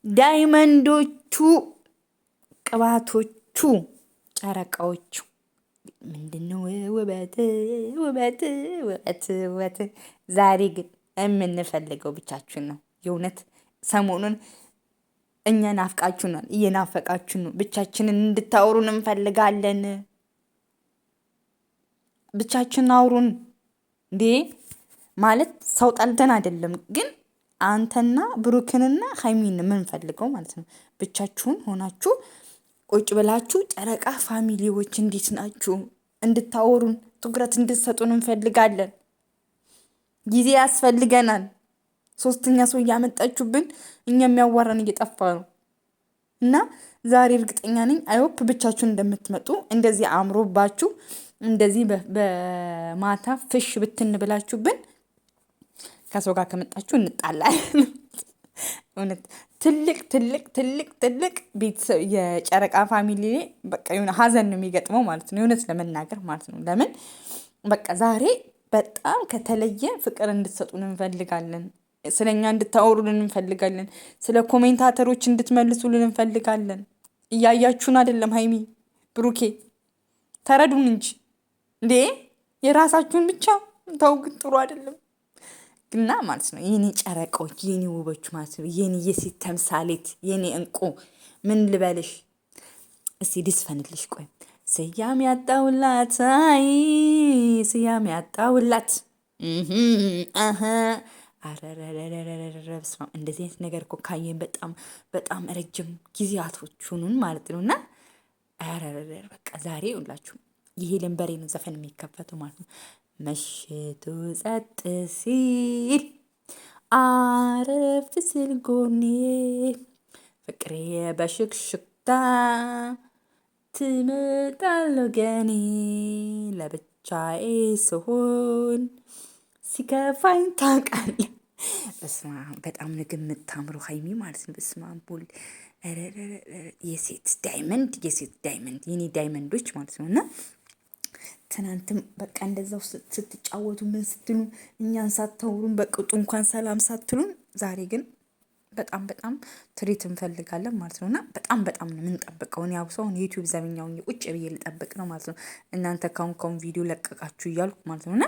ዳይመንዶቹ፣ ቅባቶቹ፣ ጨረቃዎቹ ምንድነው ውበት ውበት ውበት ውበት። ዛሬ ግን የምንፈልገው ብቻችን ነው። የእውነት ሰሞኑን እኛ ናፍቃችሁናል፣ እየናፈቃችሁ ነው። ብቻችንን እንድታወሩን እንፈልጋለን። ብቻችንን አውሩን እንዴ! ማለት ሰው ጠልተን አይደለም፣ ግን አንተና ብሩክንና ሀይሚን የምንፈልገው ማለት ነው። ብቻችሁን ሆናችሁ ቁጭ ብላችሁ ጨረቃ ፋሚሊዎች እንዴት ናችሁ እንድታወሩን ትኩረት እንድትሰጡን እንፈልጋለን። ጊዜ ያስፈልገናል። ሶስተኛ ሰው እያመጣችሁብን እኛ የሚያዋራን እየጠፋ ነው። እና ዛሬ እርግጠኛ ነኝ አይሆፕ ብቻችሁን እንደምትመጡ እንደዚህ አምሮባችሁ እንደዚህ በማታ ፍሽ ብትን ብላችሁብን ከሰው ጋር ከመጣችሁ እንጣላለን። እውነት ትልቅ ትልቅ ትልቅ ትልቅ ቤተሰብ የጨረቃ ፋሚሊ በቃ የሆነ ሀዘን ነው የሚገጥመው ማለት ነው። የእውነት ለመናገር ማለት ነው። ለምን በቃ ዛሬ በጣም ከተለየ ፍቅር እንድትሰጡን እንፈልጋለን። ስለኛ እንድታወሩልን እንፈልጋለን። ስለ ኮሜንታተሮች እንድትመልሱልን እንፈልጋለን። እያያችሁን አይደለም? ሀይሚ ብሩኬ ተረዱን እንጂ እንዴ! የራሳችሁን ብቻ ተው። ግን ጥሩ አይደለም ግና ማለት ነው። የኔ ጨረቃዎች፣ የኔ ውቦች ማለት ነው። የኔ የሴት ተምሳሌት፣ የኔ እንቁ ምን ልበልሽ? እስቲ ልስፈንልሽ። ቆይ ስያሜ ያጣውላት፣ አይ ስያሜ ያጣውላት። በስመ አብ እንደዚህ አይነት ነገር እኮ ካየን በጣም በጣም ረጅም ጊዜያቶቹን ማለት ነው። እና በቃ ዛሬ ሁላችሁ የሄለን በሬ ነው ዘፈን የሚከፈተው ማለት ነው። መሽቱ ጸጥ ሲል አረፍ ስል ጎኔ ፍቅሬ በሽክሽክታ ትመጣለህ ገኔ ለብቻዬ ስሆን ሲከፋኝ ታውቃለህ። በስመ አብ በጣም ነው ግን የምታምረው ሀይሚ ማለት ነው። በስመ አብ ቦል የሴት ዳይመንድ የኔ ዳይመንዶች ማለት ነው። እና ትናንትም በቃ እንደዛው ስትጫወቱ ምን ስትሉ እኛን ሳታውሩን በቅጡ እንኳን ሰላም ሳትሉን፣ ዛሬ ግን በጣም በጣም ትሪት እንፈልጋለን ማለት ነው። እና በጣም በጣም ነው የምንጠብቀው። ያው ሰውን ዩቲዩብ ዘበኛውን ቁጭ ብዬ ልጠብቅ ነው ማለት ነው። እናንተ ካሁን ቪዲዮ ለቀቃችሁ እያልኩ ማለት ነው። እና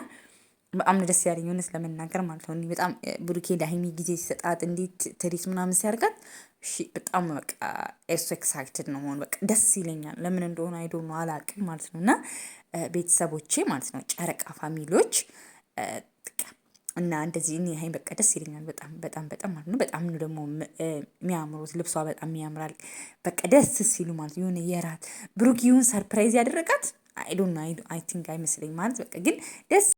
በጣም ነው ደስ ያለኝ እውነት ለመናገር ማለት ነው። በጣም ብሩኬ ለሀይሚ ጊዜ ሲሰጣት እንዴት ትሪት ምናምን ሲያርጋት በጣም በቃ ኤርሶ ኤክሳይትድ ነው መሆን በቃ ደስ ይለኛል። ለምን እንደሆነ አይዶ ነው አላውቅም ማለት ነው። እና ቤተሰቦቼ ማለት ነው ጨረቃ ፋሚሊዎች እና እንደዚህ እኔ ሀይሚ በቃ ደስ ይለኛል በጣም በጣም በጣም ማለት ነው። በጣም ነው ደግሞ የሚያምሩት፣ ልብሷ በጣም ያምራል። በቃ ደስ ሲሉ ማለት የሆነ የራት ብሩክ ይሁን ሰርፕራይዝ ያደረጋት አይ ዶንት ኖ አይ ቲንክ አይመስለኝ ማለት በቃ ግን ደስ